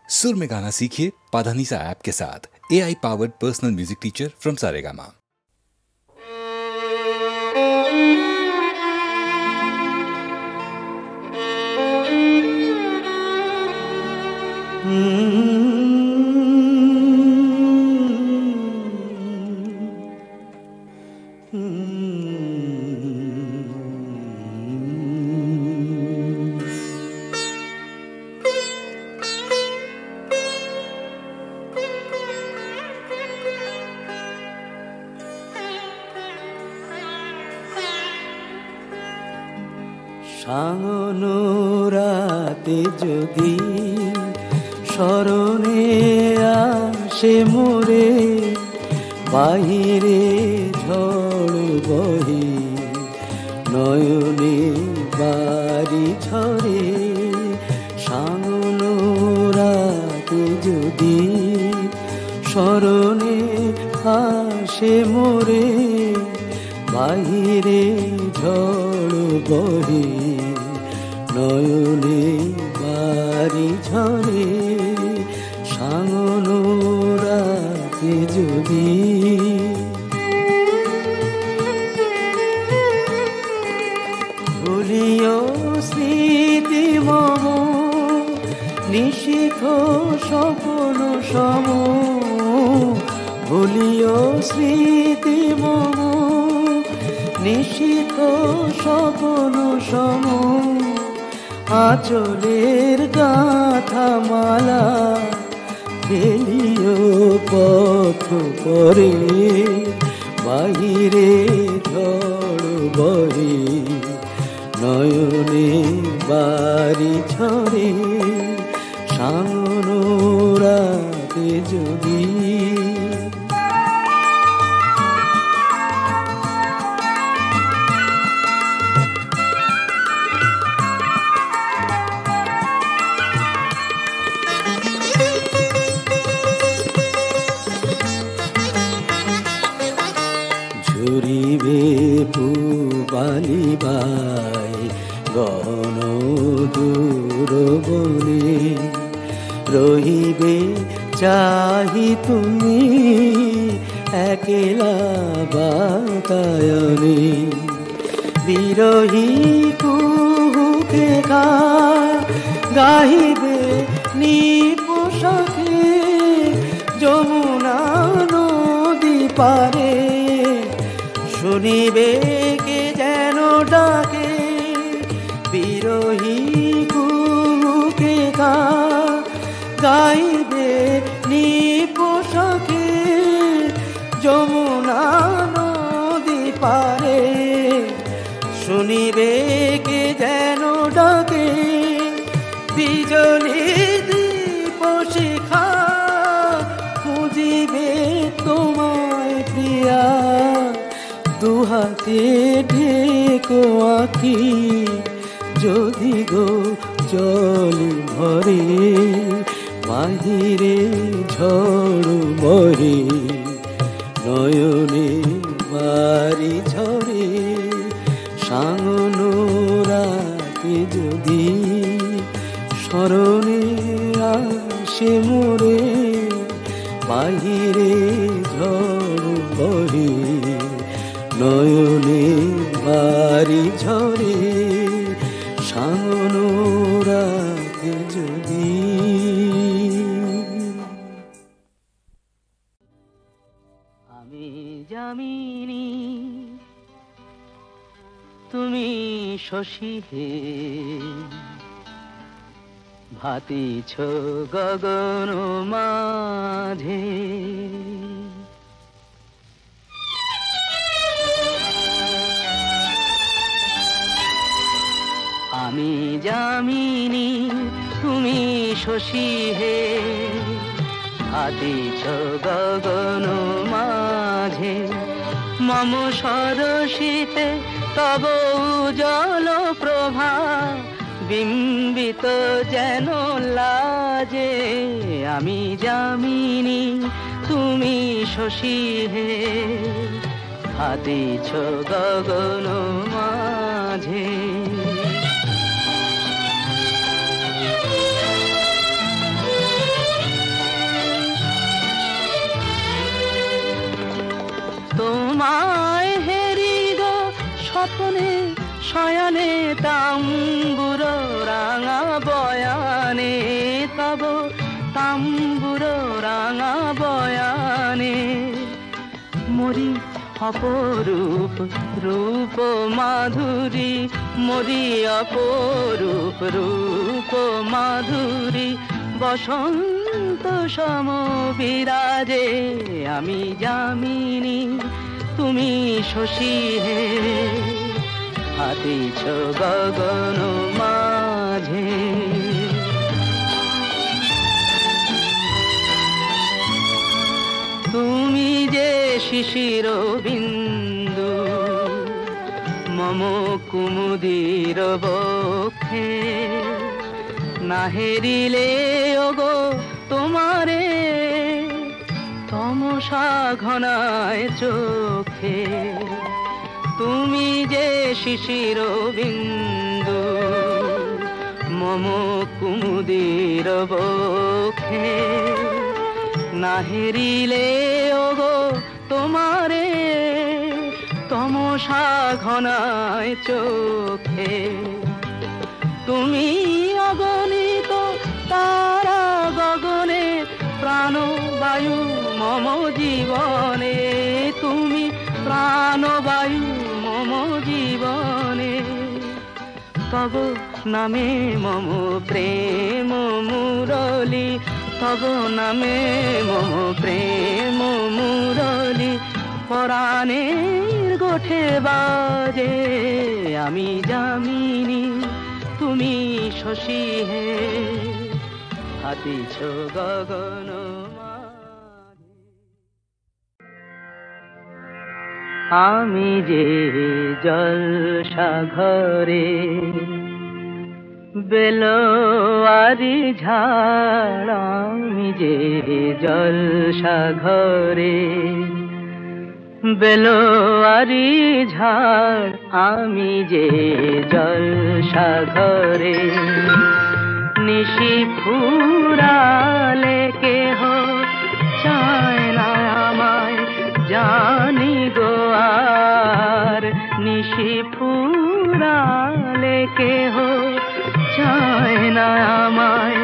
सुर में गाना सीखिए पाधानीसा ऐप के साथ। AI powered personal music teacher from Saregama. সাঙ্গনো রাতে যদি স্মরণে আসে মোরে, বাহিরে ঝড় বহে নয়নে বাড়ি ঝরে। সাঙ্গনো রাতে যদি স্মরণে আসে মোরে, বাহিরে ঝড় বহে নয়নে বাড়ি ঝরে। সাঙ্গনো রাতে যদি ভুলিও স্মৃতি মম, নিশীথ স্বপ্ন সম। ভুলিও স্মৃতি মম, নিশীথ স্বপ্ন সম। আঁচলের গাঁথা মালা ফেলিও পথ পরে, বাহিরে ঝড় বহে নয়নে বাড়ি ঝরে। সাঙ্গনো রাতে যদি ঝরিবে পুবালিবাই গহন দূর বনে, রহিবে চাহি তুমি একলা বাতায়নে। বিরহী কুহুকে গাহিবে নিপোষাকে যমুনা নদী পারে। শুনিবে কে যেন ডাকে বিরহী কুহুকে গাইবে নিপোষাকে যমুনা নদী পারে। শুনিবে কে যেন ডাকে বিজলি দীপ শিখা, খুঁজিবে তোমায় প্রিয়া। দুহাতে ঢেকো আঁখি যদি গো জল ভরে, বাহিরে ঝড় বহে নয়নে বাড়ি ঝরে। সাঙ্গনো রাতে যদি স্মরণে আসে মোরে, বাহিরে ঝড় বহে নয়নে বাড়ি ঝরে। সাঙ্গনো রাতে যদি আমি যামিনী তুমি শশী হে, ভাতিছ গগন মাঝে। আমি যামিনী তুমি শশী হে, ভাতিছ গগন মাঝে। মম সরসিতে তব উজ্জ্বল প্রভা, বিম্বিত যেন লাজে। আমি যামিনী তুমি শশী হে, ভাতিছ গগন মাঝে। তাম্বুরো রাঙা বয়ানে, তব তাম্বুরো রাঙা বয়ানে মরি অপরূপ রূপ মাধুরী, মরি অপরূপ রূপ মাধুরী বসন্ত সম বিরাজে। আমি যামিনী তুমি শশী হে, হাতিছ গগন মাঝে। তুমি যে শিশির বিন্দু মম কুমুদির বক্ষে, না হেরিলে ওগো তোমারে তমসা ঘনায় চোখে। তুমি যে শিশির বিন্দু মম কুমুদির বক্ষে, না হেরিলে ওগো তোমারে তমসা ঘনায় চোখে। তুমি অগণিত তারা গগনে, প্রাণবায়ু মম জীবনে। তুমি প্রাণবায়ু মম জীবনে, তব নামে মম প্রেম মুরলী, তব নামে মম প্রেম মুরলী পরাণের গোঠে বাজে। আমি যামিনী তুমি শশী হে, হাতিছ গগন মাঝে। আমি যে জলসাঘরে বেলোয়ারি ঝাড়, আমি যে জলসাঘরে বেলোয়ারি ঝাড়, আমি যে জলসাঘরে নিশি ফুরালে কেহ চায় না আমায়, জানি গো আর। নিশি ফুরালে কেহ চায় না আমায়,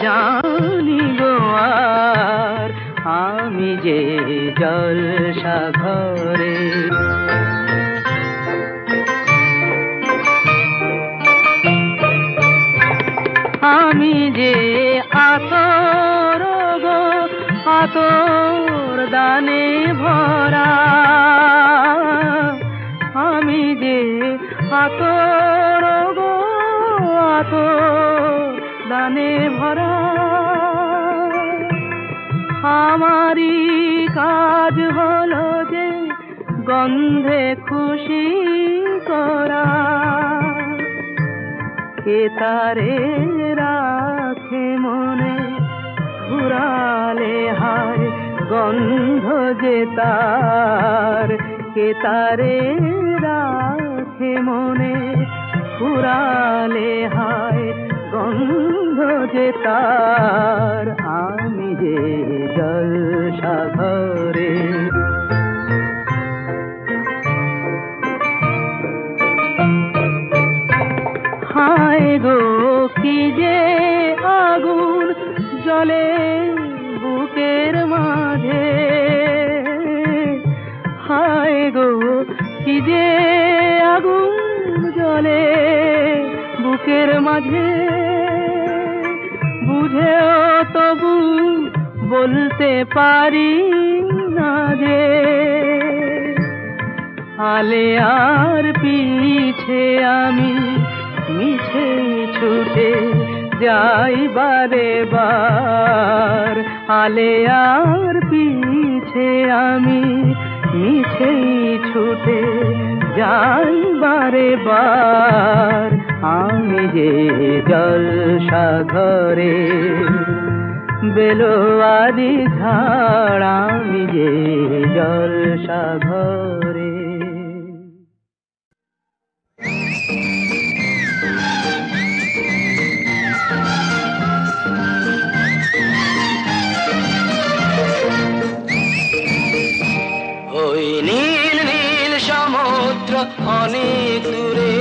জানি গো আর। আমি যে জলসাঘরে আমি যে আতর গো আতর দানে ভরা, আমি যে আতর গো আতর দানে ভরা। আমারই কাজ হলো যে গন্ধে খুশি করা, কে তারে রাখে মনে ঘুরালে হায় গন্ধ যে তার। কে তারে রাখে মনে ঘুরালে হায় গন্ধ যে তার। আমি যে জলসাঘরে হায় গো কি যে আগুন জ্বলে বুকের মাঝে, হায় গো কি যে আগুন জ্বলে বুকের মাঝে। বুঝেও তবু বলতে পারি না যে, আলে আর পিছে আমি মিছে ছুটে যাই বারে বার। আলে আর পিছে আমি মিছে ছুটে যাই বারে বার। আমি যে জলসাঘরে বেলোয়ারি ঝাড়, আমি যে জলসাঘরে। ওই নীল নীল সমুদ্র অনেক দূরে,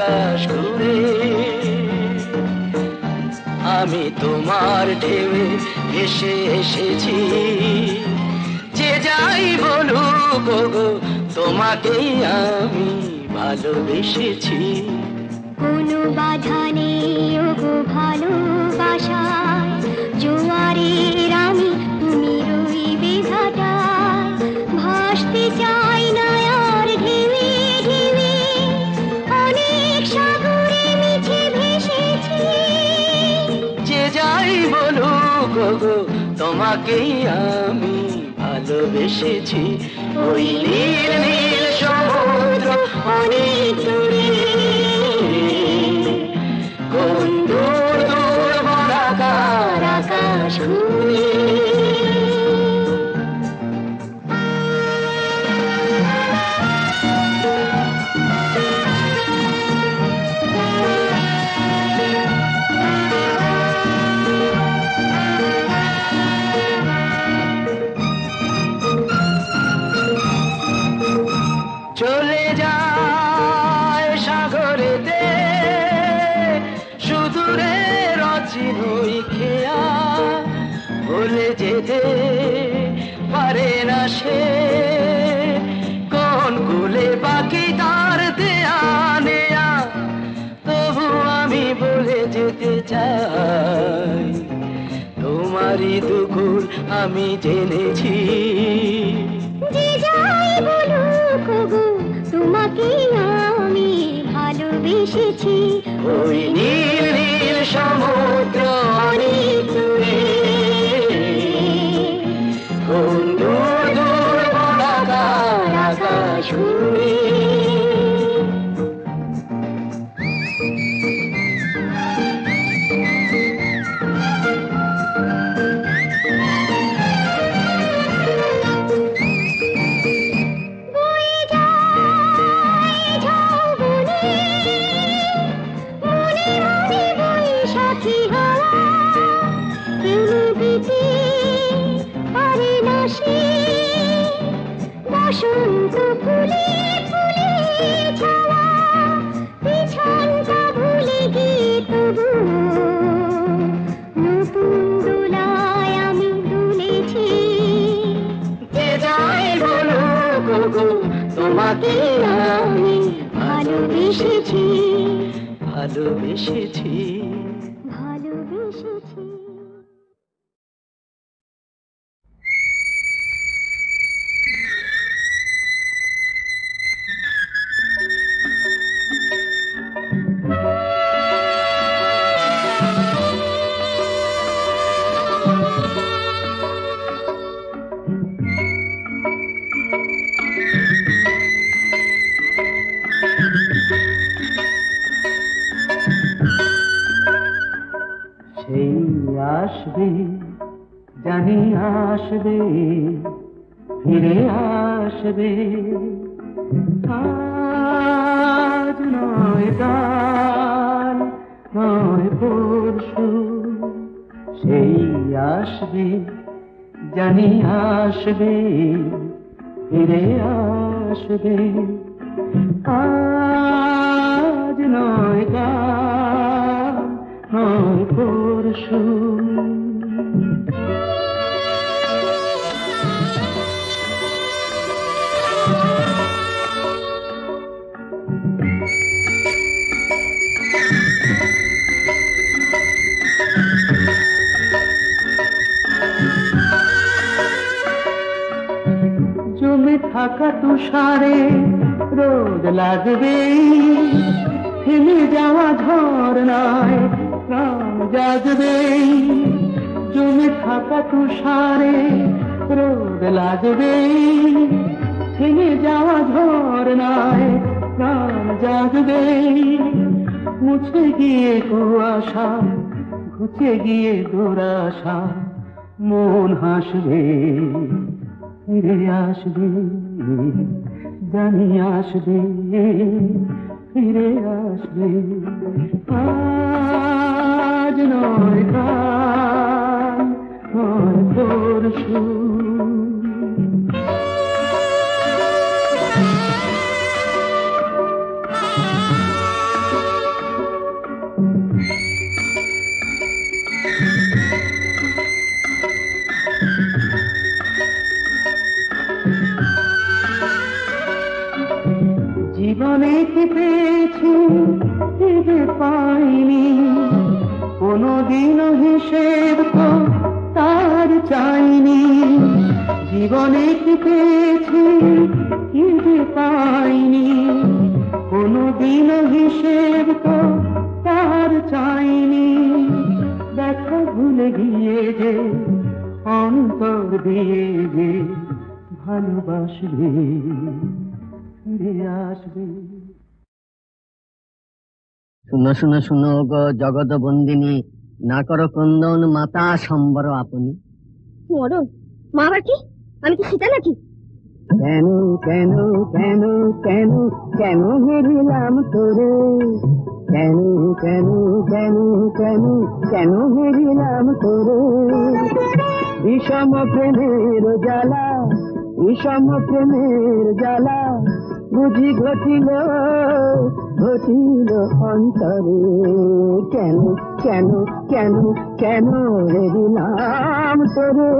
আকাশ ঘুরে আমি তোমার ঢেউয়ে ভেসে এসেছি যে যাই বলুক ওগো তোমাকেই আমি ভালোবেসেছি কোনো বাধা নেই ওগো ভালোবাসায় জোয়ারের আমি তুমি রইবে ভাটায় ভাসতে চাই না আর ঢেউয়ে ঢেউয়ে অনেক সাগরে মিছে ভেসেছি যে যাই বলুক ওগো তোমাকেই আমি ভালোবেসেছি ওই নীল নীল সমুদ্র অনেক দূরে কোন দূর দূর বনাকার আকাশ ঘুরে চলে যায় সাগরেতে সুদূরে রচিনই খেয়া ভুলে যেতে পারে না সে কোন কুলে বাকি তার দেয়া নেয়া তবু আমি বলে যেতে চাই তোমারই দুকুল আমি জেনেছি যে যাই বলুক ওগো তোমাকে আমি ভালোবেসেছি ওই নীল নীল সমুদ্র অনেক দূরে কোন দূর দূর বনাকার আকাশ ঘুরে বসন্ত ফুলে ফুলে ছাওয়া পিছনটা ভুলে গিয়ে তবু নতুন দোলায় আমি দুলেছি যে যাই বলুক ওগো তোমাকে আমি ভালোবেসেছি ভালোবেসেছি ভালোবেসেছি আসবে জানি আসবে ফিরে আসবে আজ নয় কাল নয় পরশু সেই আসবে জানি আসবে ফিরে আসবে আজ নয় কাল নয় পরশু জমে থাকা তুষারে রোদ লাগবে থেমে যাওয়া ঝরনায় প্রাণ জাগবে জমে থাকা তুষারে রোদ লাগবে থেমে যাওয়া ঝরনায় প্রাণ জাগবে মুছে গিয়ে কুয়াশা ঘুচে গিয়ে দুরাশা মন হাসবে ফিরে আসবে জানি আসবে ফিরে আসবে আজ নয় কাল নয় পরশু যে পাইনি, কোনোদিনও হিসেব তো তার চাইনি। জীবনে কি পেয়েছি কি যে পাইনি, কোনোদিনও হিসেব তো তার চাইনি। দেখা ভুলে গিয়ে যে অন্তর দিয়ে যে ভালোবাসবে, ফিরে আসবে। শুনো শুনো শুনো গো জগৎ বন্দিনী, না করো ক্রন্দন মাতা সম্বর আপনি। মরণ মা আবার কি? আমি কি সীতা নাকি? কেন কেন কেন কেন কেন হেরিলাম তোরে, কেন কেন কেন কেন কেন হেরিলাম তোরে। বিষম প্রেমের জ্বালা, বিষম প্রেমের জ্বালা বুঝি ঘটিল ঘটিল অন্তরে। কেন কেন কেন কেন হেরিলাম তোরে।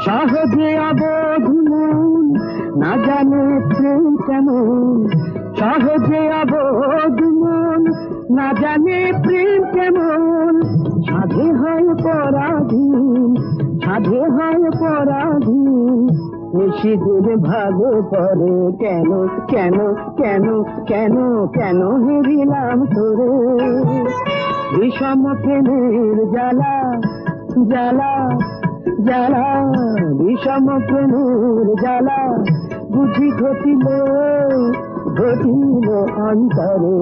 সহজে অবোধ মন না জানে প্রেম কেমন, সহজে অবোধ মন না জানে প্রেম কেমন। সাধে হয় পরাধীন, সাধে হয় পরাধীন, নিশিদের ভাগে পড়ে। কেন কেন কেন কেন কেন হেরিলাম তোরে। বিষম প্রেমের জ্বালা জ্বালা জ্বালা, বিষম প্রেমের জ্বালা বুঝি ঘটিল ঘটিল অন্তরে।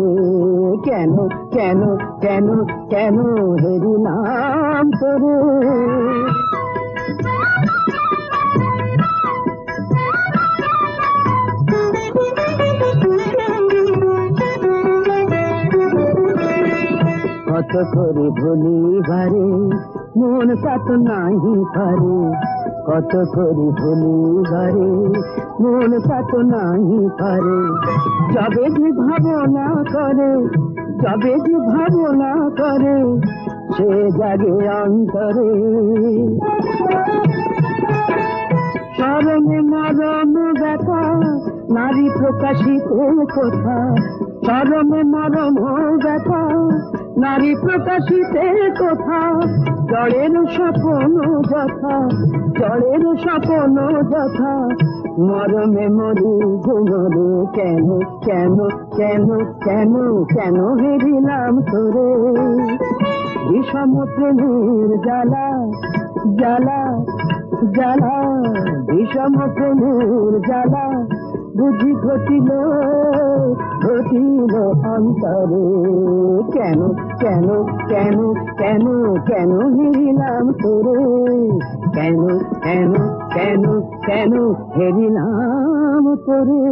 কেন কেন কেন কেন হেরিলাম তোরে। কত করে ভুলি বারে মন কত নাহি পারে, কত করে ভুলি বারে মন কত নাহি পারে। যবে যে ভাবনা করে, যবে যে ভাবনা করে, সে জাগে অন্তরে। চরমে মরম ব্যথা নারী প্রকাশিতে কথা, চরমে মরম ব্যথা নারী প্রকাশিতে কথা। জড়ের স্বপ্ন যথা, জড়ের স্বপ্ন যথা, মরমে মরি ঘুমরে। কেন কেন কেন কেন কেন হেরিলাম তোরে। বিষম প্রেমের জ্বালা জ্বালা জ্বালা, বিষম প্রেমের জ্বালা বুঝি ঘটিল ঘটিল অন্তরে। কেন কেন কেন কেন কেন হেরিলাম তোরে। কেন কেন কেন কেন হেরিলাম তোরে।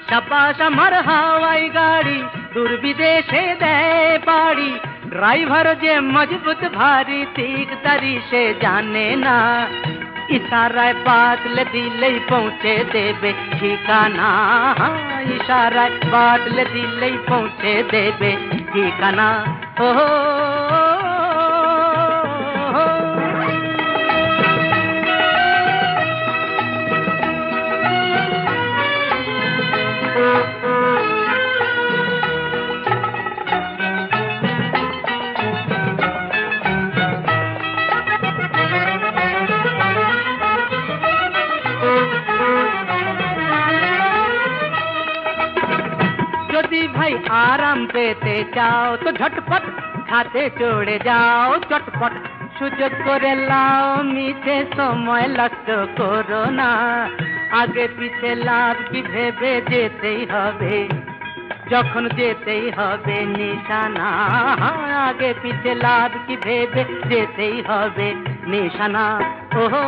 शाबाश আমার হাওয়াই গাড়ি দূর বিদেশে দেয় বাড়ি। ড্রাইভার যে মজবুত ভারী ঠিকদারি সে জানে না। ইশারায় বাতলে দিলেই পৌঁছে দেবে ঠিকানা। ইশারায় বাতলে দিলেই পৌঁছে দেবে ঠিকানা। ও ভাই আরাম পেতে চাও তো ঝটপট খাতে চড়ে যাও চটপট সুযোগ করে লাও মিছে সময় নষ্ট করো না আগে পিছে লাভ কি ভেবে যেতেই হবে যখন যেতেই হবে নিশানা আগে পিছে লাভ কি ভেবে যেতেই হবে নিশানা ওহো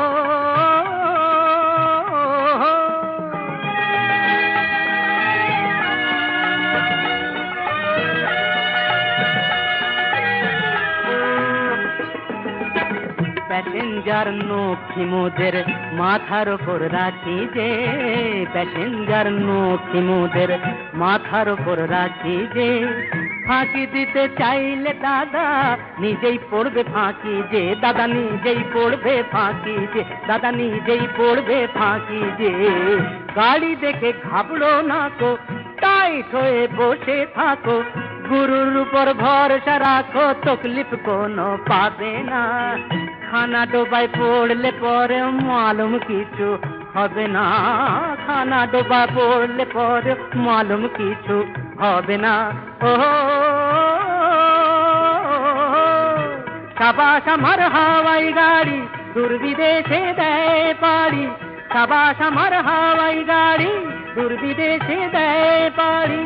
প্যাসেঞ্জার নখি মোদের মাথার উপর রাখি যে প্যাসেঞ্জার নখি মোদের মাথার উপর রাখি যে ফাঁকি দিতে চাইলে দাদা নিজেই পড়বে ফাঁকি যে দাদা নিজেই পড়বে ফাঁকি যে দাদা নিজেই পড়বে ফাঁকি যে গাড়ি দেখে ঘাবড়ো না কো টাইট হয়ে বসে থাকো গুরুর উপর ভরসা রাখো তকলিফ কোনো পাবে না খানা ডোবায় পড়লে পরে মালুম কিছু হবে না খানা ডোবায় পড়লে পরে মালুম কিছু হবে না ও সাবাস আমার হাওয়াই গাড়ি দূর বিদেশে দেয় পাড়ি সাবাস আমার হাওয়াই গাড়ি দূর বিদেশে দেয় পাড়ি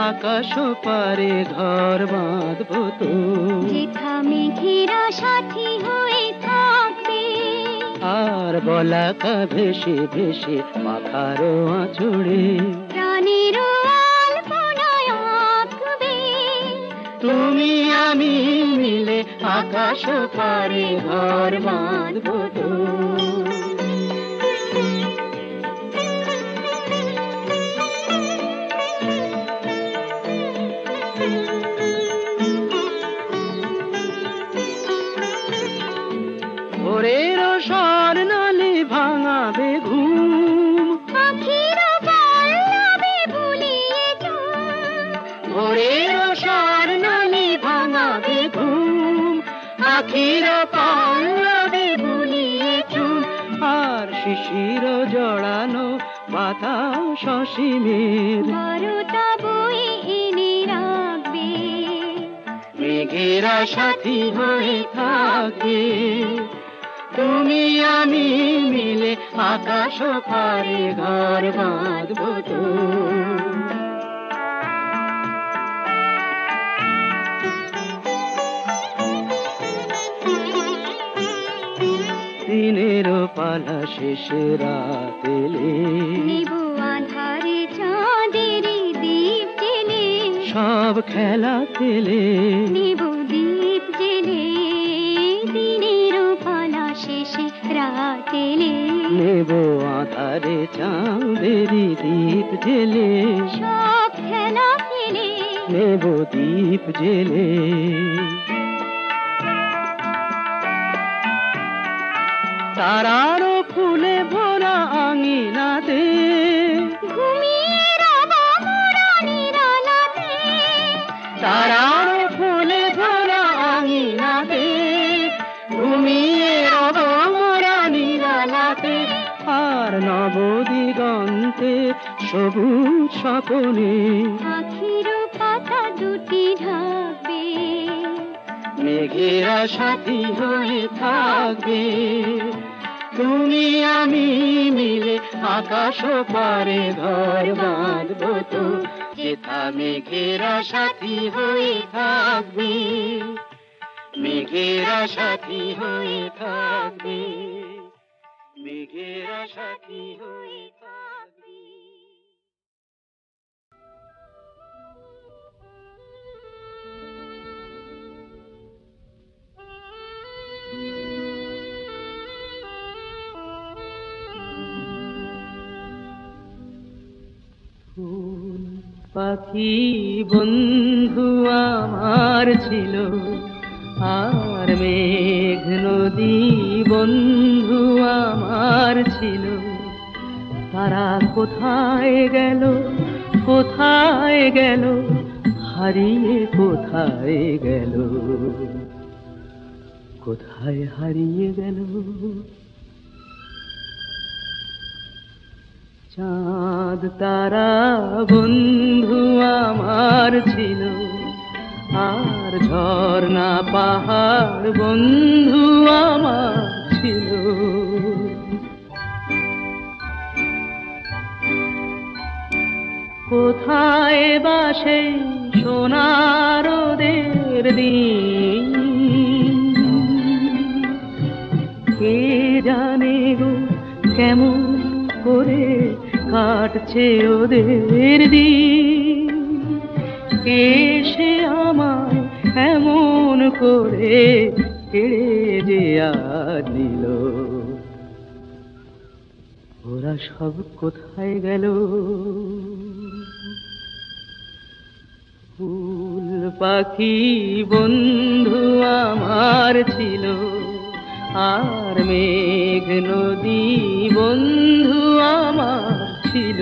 আকাশ পারে ঘর বাঁধবো তো যেথা মেঘেরা সাথী হয়ে থাকবে আর বলাকা ভেসে ভেসে মাথার আঁচড়ে প্রাণের আলপনায় আঁকবে তুমি আমি মিলে আকাশ পারে ঘর বাঁধবো তো ভোরের স্বর্ণালী ভাঙাবে ঘুম আখির পল্লবে বুলিয়ে চুম ভোরের স্বর্ণালী ভাঙাবে ঘুম আখির পল্লবে বুলিয়ে চুম আর শিশির জড়ানো বাতাস অসীমের বারোটা বই এনে রাখবে মেঘেরা সাথী হয়ে থাকবে তুমি আমি মিলে আকাশ পারে ঘর বাঁধবো তো দিনের পালা শেষে রাত এলে নেব আধারে চাঁদের দীপ জেলে সব খেলা খেলে নেব দীপ জেলে দিনের পালা শেষে রাত এলে নেব আধারে চাঁদেরি দীপ জেলে সব খেলা খেলে নেব দীপ জেলে তারারও ফুলে ভরা আঙিনাতে ঘুমিয়ে রব মোরা নিরালাতে তারারও ফুলে ভরা আঙিনাতে ঘুমিয়ে রব মোরা নিরালাতে আর নবদিগন্তে সবুজ স্বপনে আখির পাতা দুটি ঢাকবে মেঘেরা সাথী হয়ে থাকবে তুমি আমি মিলে আকাশ পারে ঘর বাঁধবো তো যেথা মেঘেরা সাথী হয়ে থাকবে মেঘেরা সাথী হয়ে থাকবে মেঘেরা সাথী হয়ে থাকবে পাখি বন্ধু আমার ছিল আর মেঘ নদী বন্ধু আমার ছিল, তারা কোথায় গেল, কোথায় গেল, হারিয়ে কোথায় গেল, কোথায় হারিয়ে গেল। চাঁদ তারা বন্ধু আমার ছিল, আর ঝর্ণা পাহাড় বন্ধু আমার ছিল। কোথায় বা সেই সোনার রোদের দিন, কে জানে গো কেমন করে কাটছে ওদের দিন। কে সে আমায় এমন করে কেড়ে যে আজ নিল, ওরা সব কোথায় গেল। ফুল পাখি বন্ধু আমার ছিল, আর মেঘ নদী বন্ধু আমার ছিল।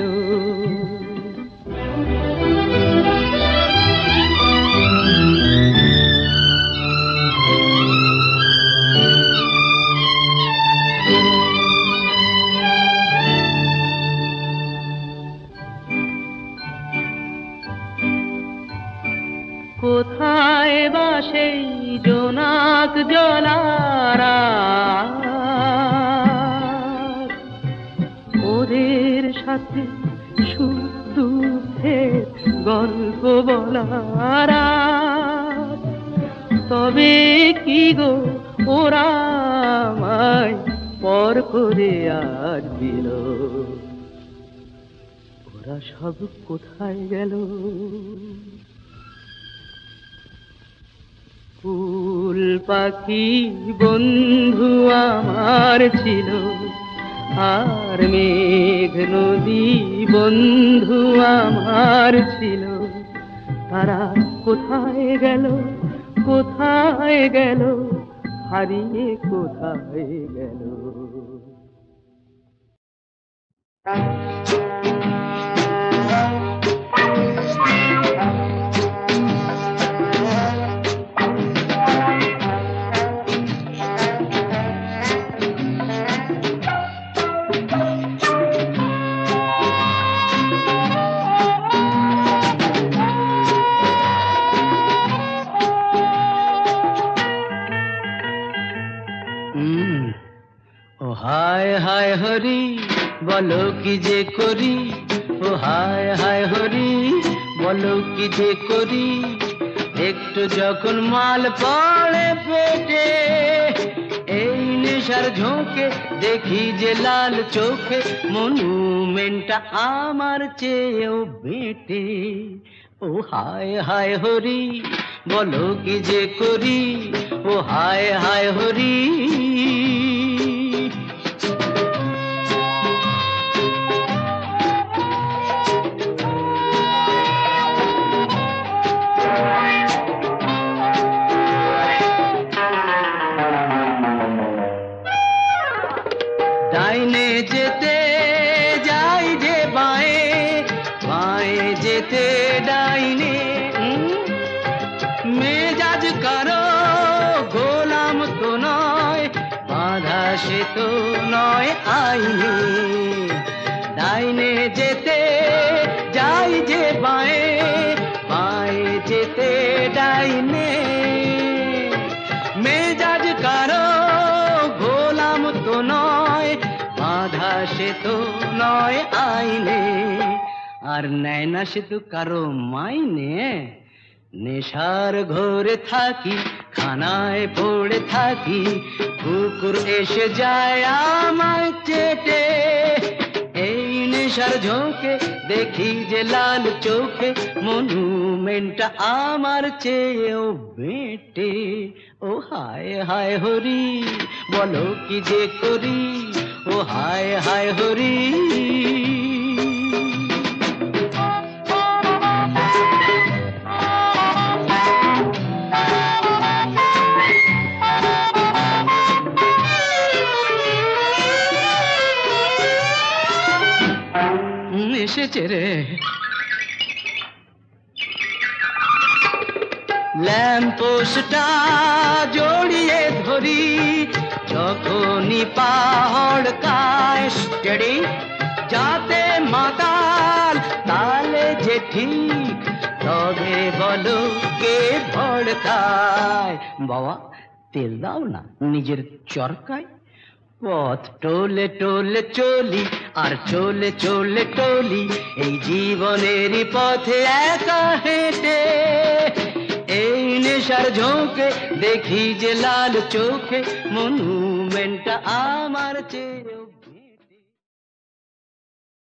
কোথায় বা সেই জোনাক জলারা, ওদের সাথে সুখ দুঃখের গল্প বলারা। তবে কি গো ওরা আমায় পর করে আজ দিল, ওরা সব কোথায় গেল। ফুল পাখি বন্ধু আমার ছিল, আর মেঘ নদী বন্ধু আমার ছিল, তারা কোথায় গেল, কোথায় গেল, হারিয়ে কোথায় গেল। ও হায় হায় হরি বলো কি যে করি, ও হায় হায় হরি বলো কি যে করি। একটু যখন মাল পড়ে পেটে, এই নেশার ঝোঁকে দেখি যে লাল চোখে, মনুমেন্টটা আমার চেয়েও বেটে। ও হায় হায় হরি বলো কি যে করি, ও হায় হায় হরি। ডাইনে যেতে যাই যে বাঁয়ে, বাঁয়ে যেতে ডাইনে, মেজাজ কারো গোলাম তো নয়, বাঁধা সে তো নয় আইনে। ডাইনে যেতে যাই যে বাঁয়ে, বাঁয়ে যেতে ডাইনে, মেজাজ কারো গোলাম তো নয়, বাঁধা সে তো নয় আইনে। আর নেয় না সে তো কারো মাইনে। নেশার ঘোরে থাকি, খানায় পড়ে থাকি, কুকুর এসে যায় আমায় চেটে। এই নেশার ঝোঁকে দেখি যে লাল চোখে, মনুমেন্টটা আমার চেয়েও বেটে। ও হায় হায় হরি বলো কি যে করি, ও হায় হায় হরি। এসেছে রে। ল্যাম্পোস্টটা জড়িয়ে ধরি, যখনই পাহাড় কায় স্টেডি, যাতে মাতাল তালে যে ঠিক, তবে বলো কে ভড়কায়। বাবা তেল দাও না নিজের চরকায়। পথ টোলে টোলে চলি আর চলে চলে টলি, এই জীবনেরই পথে একা হেঁটে। এই নেশার ঝোঁকে দেখি যে লাল চোখে, মনুমেন্টটা আমার চেয়ে